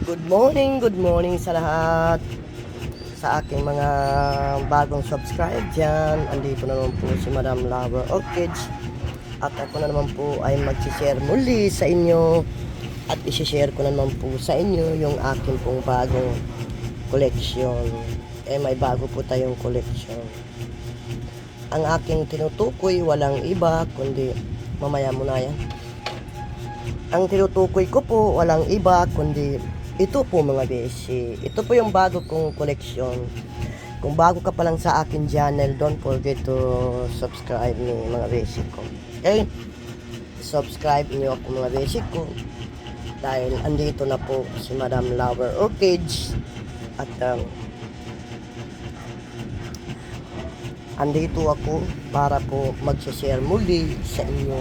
Good morning sa lahat. Sa aking mga bagong subscribe dyan. Andito na naman po si Madam Lover Orchids. At ako na naman po ay mag-share muli sa inyo. At isi-share ko na naman po sa inyo yung aking pong bagong collection. May bago po tayong collection. Ang aking tinutukoy walang iba kundi mamaya muna yan. Ang tinutukoy ko po walang iba kundi ito po mga beshi. Ito po yung bago kong collection. Kung bago ka pa lang sa akin channel, don't forget to subscribe ni mga beshi ko. Okay? Subscribe niyo ako mga beshi ko. Dahil andito na po si Madam Lover Orchids. At andito ako para po mag-share muli sa inyo.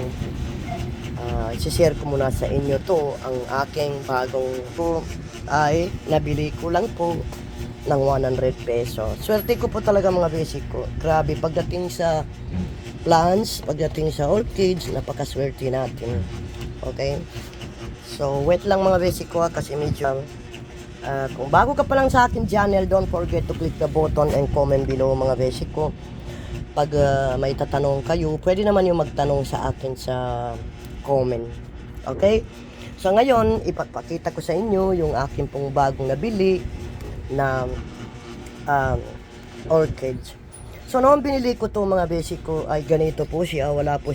I-share ko muna sa inyo to ang aking bagong po ay nabili ko lang po ng 100 pesos. Swerte ko po talaga mga basic ko. Grabe pagdating sa plants, pagdating sa orchids, napakaswerte natin. Okay? So wait lang mga basic ko kasi medyo kung bago ka pa lang sa akin channel, don't forget to click the button and comment below mga basic ko. Pag may tatanong kayo, pwede naman yung magtanong sa akin sa comment. Okay? So ngayon, ipapakita ko sa inyo yung aking pong bagong nabili na orchids. So noong binili ko to mga basic ko ay ganito po siya, wala pa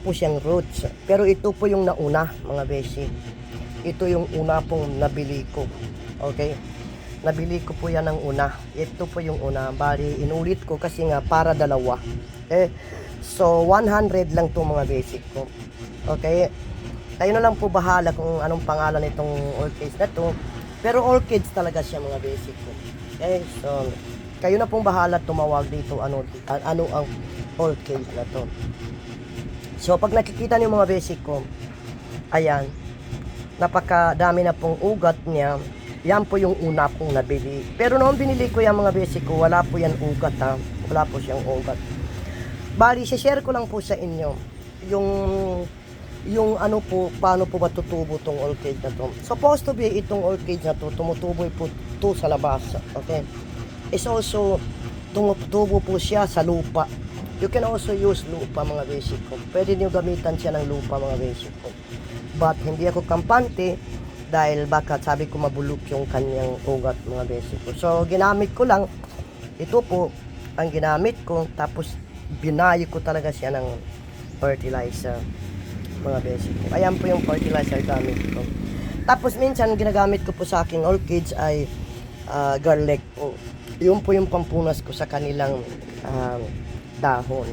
po siyang roots. Pero ito po yung nauna mga basic. Ito yung una pong nabili ko. Okay? Nabili ko po yan ng una. Ito po yung una. Bali, inulit ko kasi nga para dalawa. Okay? So 100 lang to mga basic ko. Okay? Kayo na lang po bahala kung anong pangalan nitong orchids na to. Pero orchids talaga siya mga basic ko. Okay? So kayo na pong bahala tumawag dito ano ang orchids na to. So pag nakikita niyo mga basic ko, ayan, napakadami na pong ugat niya. Yan po yung una pong nabili. Pero noong binili ko yung mga basic ko, wala po yan ugat ha. Wala po siyang ugat. Bali, share ko lang po sa inyo yung ano po, paano po ba tutubo tong orchid na to. Supposed to be itong orchid na to, tumutubo po to sa labas. Okay? It's also, tumutubo po siya sa lupa. You can also use lupa mga basic ko. Pwede niyo gamitan siya ng lupa mga basic ko. But hindi ako kampante dahil baka sabi ko mabulok yung kanyang ugat mga basic ko. So ginamit ko lang, ito po ang ginamit ko, tapos binayo ko talaga siya ng fertilizer mga basic ko. Ayan po yung fertilizer gamit ko. Tapos minsan ginagamit ko po sa aking orchids ay garlic po. Yun po yung pampunas ko sa kanilang dahon.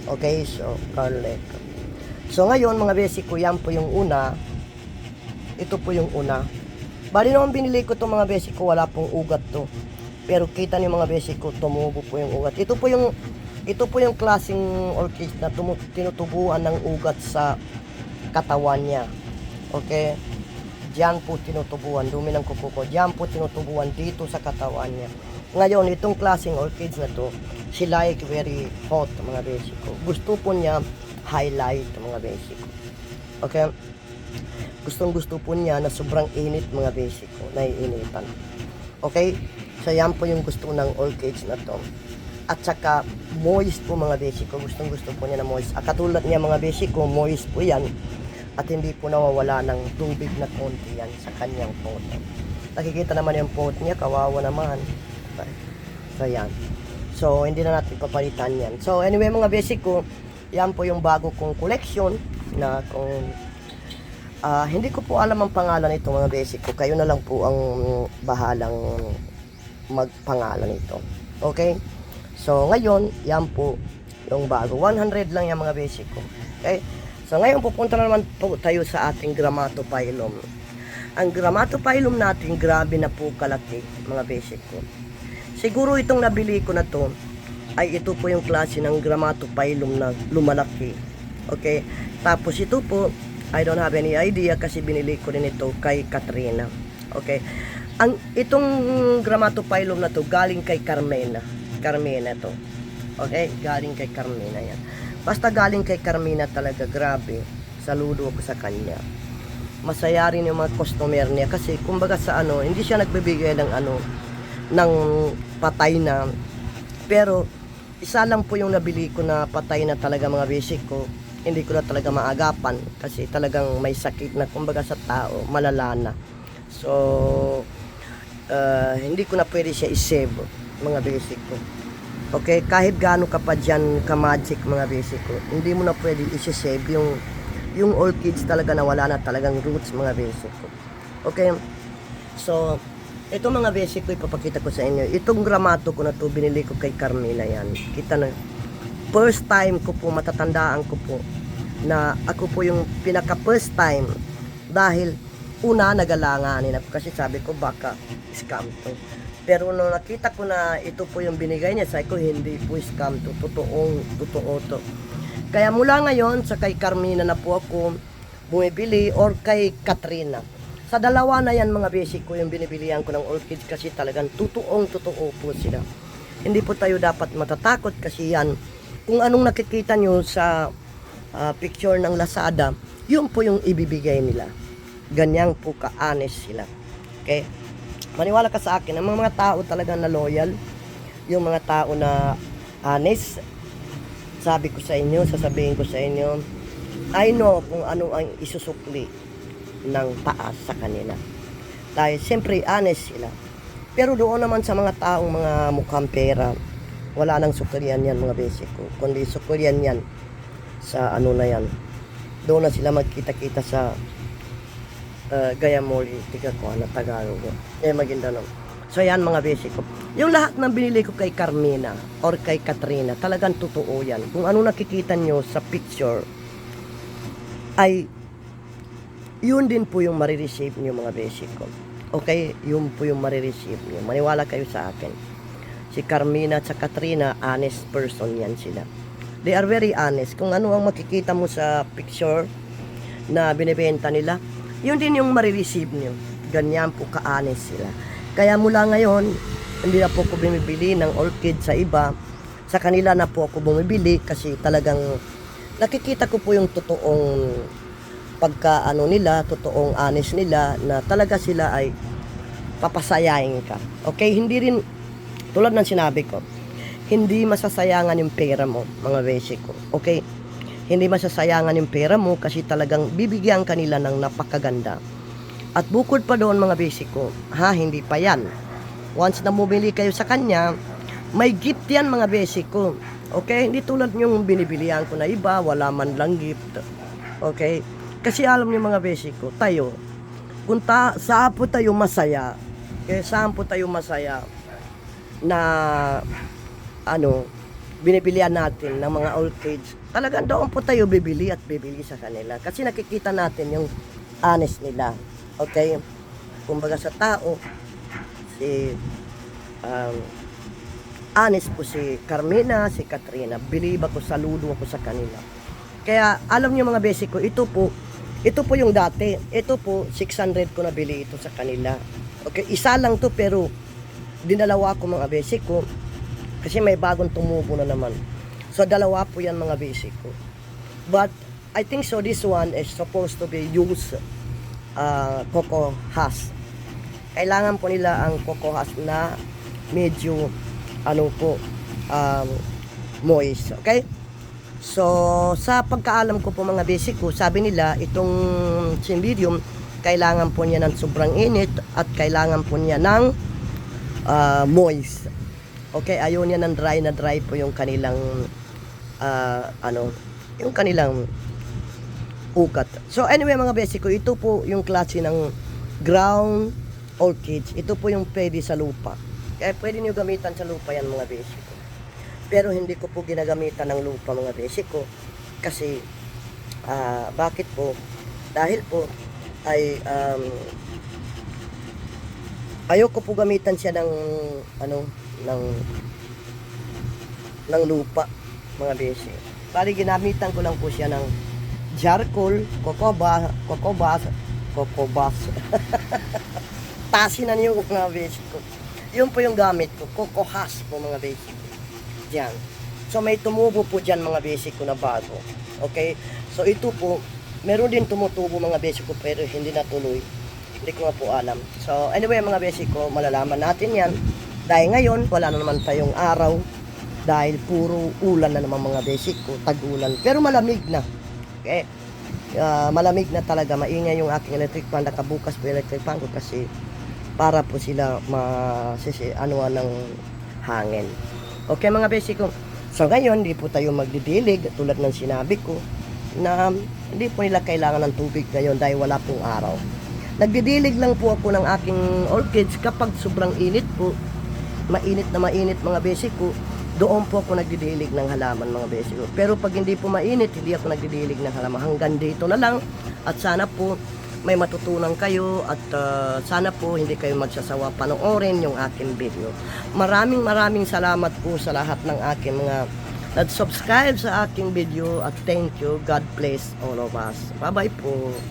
Okay, so garlic. So ngayon mga basic ko, yan po yung una. Ito po yung una. Bali naman binili ko to mga basic ko, wala pong ugat to. Pero kita niyo mga basic ko, tumubo po yung ugat. Ito po yung klaseng orchid na tinutubuan ng ugat sa katawan niya. Okay? Diyan po tinutubuan, dumi ng kuko ko. Diyan po tinutubuan dito sa katawan niya. Ngayon, itong klaseng orchids na to, she like very hot mga basic ko. Gusto po niya highlight mga basic ko. Okay? Gustong-gusto po niya na sobrang init mga basic ko, naiinitan. Okay? So yan po yung gusto ng orchids na to. At saka moist po mga basic ko, gustong-gusto po niya na moist. Katulad niya mga basic ko, moist po yan. At hindi po nawawala ng tubig na konti yan sa kanyang pot. Nakikita naman yung pot niya, kawawa naman. So yan. So hindi na natin papalitan yan. So anyway mga basic ko, yan po yung bago kong collection na kung hindi ko po alam ang pangalan nito mga basic ko. Kayo na lang po ang bahalang magpangalan nito. Okay? So ngayon, yan po yung bago. 100 lang yung mga basic ko. Okay? So ngayon pupunta na naman po tayo sa ating Grammatophyllum. Ang Grammatophyllum natin, grabe na po kalaki mga basic ko. Siguro itong nabili ko na to ay ito po yung klase ng Grammatophyllum na lumalaki. Okay? Tapos ito po, I don't have any idea kasi binili ko rin ito kay Katrina. Okay? Itong Grammatophyllum na to galing kay Carmena. Carmena to. Okay? Galing kay Carmena yan. Basta galing kay Carmena talaga, grabe. Saludo ako sa kanya. masaya rin yung mga customer niya kasi kumbaga sa ano, hindi siya nagbibigay ng ano, ng patay na. Pero isa lang po yung nabili ko na patay na talaga mga basic ko. Hindi ko na talaga maagapan kasi talagang may sakit na kumbaga sa tao, malala na. So hindi ko na pwede siya i-save mga basic ko. Okay, kahit gaano ka pa dyan ka-magic mga basic ko, hindi mo na pwede i-save yung orchids talaga na wala na talagang roots mga basic ko. Okay, so ito mga basic ko ipapakita ko sa inyo. Itong gramato ko na to binili ko kay Carmina yan. Kita na, first time ko po, matatandaan ko po na ako po yung pinaka first time dahil una nagalanganin ako kasi sabi ko baka scam to. Pero nung nakita ko na ito po yung binigay niya, sabi ko hindi po scam to, totoo to. Kaya mula ngayon sa kay Carmina na po ako bumibili or kay Katrina. Sa dalawa na yan mga basic ko yung binibilihan ko ng orchids kasi talagang totoo po sila. Hindi po tayo dapat matatakot kasi yan, kung anong nakikita nyo sa picture ng Lazada, yun po yung ibibigay nila. Ganyan po ka-honest sila. Okay? Maniwala ka sa akin, ang mga tao talaga na loyal, yung mga tao na honest, sabi ko sa inyo, sasabihin ko sa inyo, I know kung ano ang isusukli ng taas sa kanila. Dahil siyempre honest sila. Pero doon naman sa mga taong mga mukhang pera, wala nang suklian yan mga basic ko. Kundi suklian yan sa ano na yan. Doon na sila magkita-kita sa Gayamoli, tiga ko na Tagalog. Maguindanao. So yan mga basic ko. Yung lahat ng binili ko kay Carmina or kay Katrina, talagang totoo yan. Kung ano nakikita nyo sa picture, ay yun din po yung marireceive nyo mga basic ko. Okay? Yun po yung marireceive nyo. Maniwala kayo sa akin. Si Carmina at sa Katrina, honest person yan sila. They are very honest. Kung ano ang makikita mo sa picture na binibenta nila, yun din yung marireceive nyo. Ganyan po ka-honest sila. Kaya mula ngayon, hindi na po ako bumibili ng orchid sa iba. Sa kanila na po ako bumibili kasi talagang nakikita ko po yung totoong pagka-ano nila, totoong honest nila na talaga sila ay papasayain ka. Okay? Hindi rin, tulad ng sinabi ko, hindi masasayangan yung pera mo, mga basic ko. Okay? Hindi masasayangan yung pera mo kasi talagang bibigyan kanila ng napakaganda. At bukod pa doon mga basic ko, hindi pa yan. Once na bumili kayo sa kanya, may gift yan mga basic ko. Okay? Hindi tulad yung binibilihan ko na iba, wala man lang gift. Okay? Kasi alam niyo mga basic ko, tayo, kung saan po tayo masaya, saan po tayo masaya na binibilihan natin ng mga orchids, talagang doon po tayo bibili at bibili sa kanila. Kasi nakikita natin yung honest nila. Okay? Kumbaga sa tao, honest po si Carmina, si Katrina. Believe ako, saludo ako sa kanila. Kaya alam niyo mga basic ko, ito po yung dati. Ito po, 600 ko nabili ito sa kanila. Okay? Isa lang to pero dinalawa ko mga basic ko. Kasi may bagong tumubo na naman. So, dalawa po yan mga basic ko. But, I think so this one is supposed to be used cocoa husk. Kailangan po nila ang cocoa husk na medyo, moist. Okay? So, sa pagkaalam ko po mga basic ko, sabi nila, itong Cymbidium, kailangan po niya ng sobrang init at kailangan po niya ng moist. Okay, ayaw niya ng dry na dry po yung kanilang yung kanilang ugat. So anyway mga basic ko, ito po yung klase ng ground orchids. Ito po yung pwede sa lupa. Kaya pwede niyo gamitan sa lupa yan mga basic ko. Pero hindi ko po ginagamitan ng lupa mga basic ko. Kasi bakit po? Dahil po ay ayaw ko po gamitan siya ng ng lupa mga basic. Bali ginamitan ko lang po siya ng charcoal, cocobas. Tasin na niyo mga basic ko. Yun po yung gamit ko, cocoa husk po mga basic ko. Diyan. So may tumubo po dyan mga basic ko na bago. Okay? So ito po, Meron din tumutubo mga basic ko pero hindi natuloy. Hindi ko nga po alam. So anyway mga basic ko, malalaman natin yan. Dahil ngayon, wala na naman tayong araw. Dahil puro ulan na naman mga basic ko, tag-ulan. Pero malamig na. Okay? Malamig na talaga. Maingay yung aking electric fan. Nakabukas po yung electric fan ko kasi para po sila anuan ng hangin. Okay mga basic ko. So ngayon, hindi po tayo magdidilig tulad ng sinabi ko na hindi po nila kailangan ng tubig ngayon dahil wala pong araw. Nagdidilig lang po ako ng aking orchids kapag sobrang init po, mainit na mainit mga basic ko, doon po ako nagdidilig ng halaman mga basic ko. Pero pag hindi po mainit, hindi ako nagdidilig ng halaman. Hanggang dito na lang at sana po may matutunan kayo at sana po hindi kayo magsasawa panoorin yung aking video. Maraming salamat po sa lahat ng aking mga nag-subscribe sa aking video at thank you. God bless all of us. Bye-bye po.